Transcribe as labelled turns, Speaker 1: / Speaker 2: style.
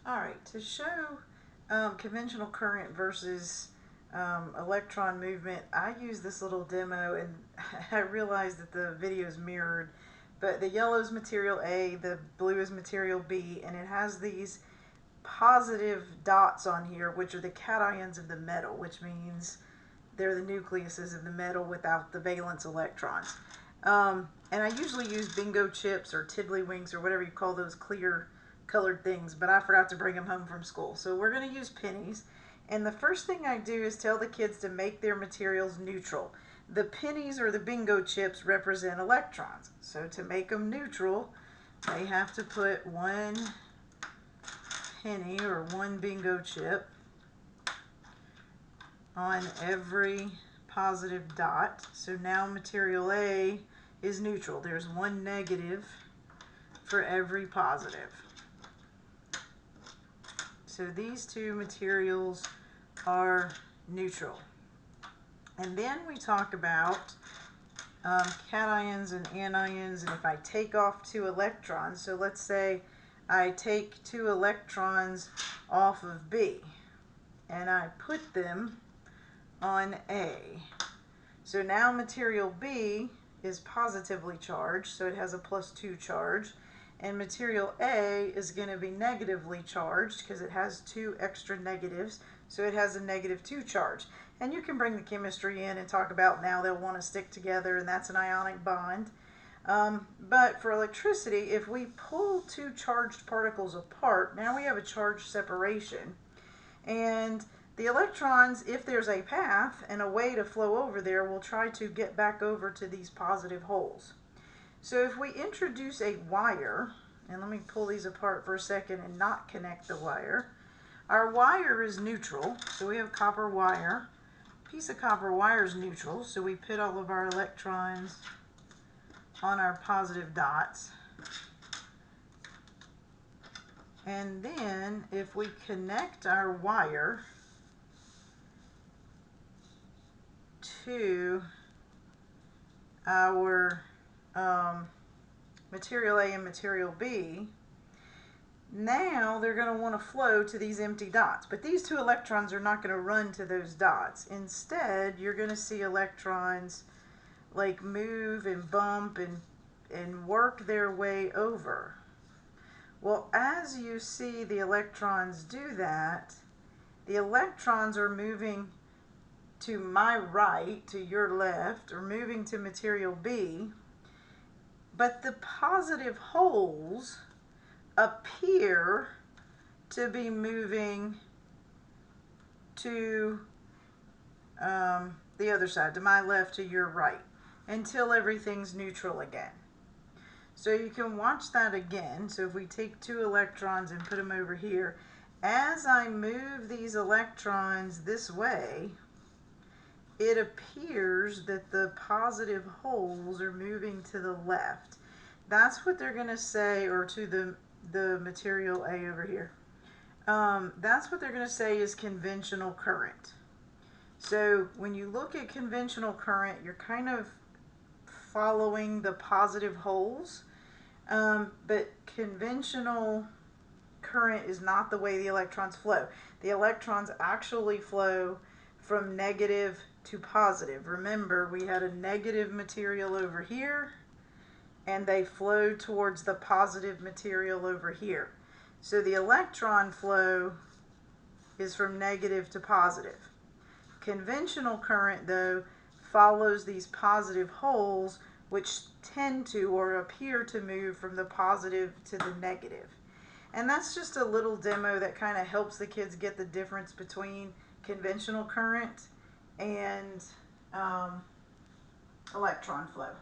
Speaker 1: All right, to show conventional current versus electron movement, I use this little demo, and I realized that the video is mirrored, but the yellow is material A, the blue is material B, and it has these positive dots on here, which are the cations of the metal, which means they're the nucleuses of the metal without the valence electrons. And I usually use bingo chips or tiddlywinks or whatever you call those clear colored things, but I forgot to bring them home from school. So we're going to use pennies. And the first thing I do is tell the kids to make their materials neutral. The pennies or the bingo chips represent electrons. So to make them neutral, they have to put one penny or one bingo chip on every positive dot. So now material A is neutral. There's one negative for every positive. So these two materials are neutral. And then we talk about cations and anions, and if I take off two electrons, so let's say I take two electrons off of B and I put them on A. So now material B is positively charged, so it has a +2 charge, and material A is going to be negatively charged because it has two extra negatives, so it has a -2 charge. And you can bring the chemistry in and talk about now they'll want to stick together, and that's an ionic bond. But for electricity, if we pull two charged particles apart, now we have a charge separation. And the electrons, if there's a path and a way to flow over there, will try to get back over to these positive holes. So if we introduce a wire, and let me pull these apart for a second and not connect the wire. Our wire is neutral, so we have copper wire. A piece of copper wire is neutral, so we put all of our electrons on our positive dots. And then if we connect our wire to our material A and material B, now they're going to want to flow to these empty dots. But these two electrons are not going to run to those dots. Instead, you're going to see electrons like move and bump and work their way over. Well, as you see the electrons do that, the electrons are moving to my right, to your left, or moving to material B, but the positive holes appear to be moving to the other side, to my left, to your right, until everything's neutral again. So you can watch that again. So if we take two electrons and put them over here, as I move these electrons this way, it appears that the positive holes are moving to the left. That's what they're going to say, or to the material A over here. That's what they're going to say is conventional current. So when you look at conventional current, you're kind of following the positive holes, but conventional current is not the way the electrons flow. The electrons actually flow from negative to positive. Remember, we had a negative material over here, and they flow towards the positive material over here. So the electron flow is from negative to positive. Conventional current, though, follows these positive holes, which tend to or appear to move from the positive to the negative. And that's just a little demo that kind of helps the kids get the difference between conventional current and electron flow.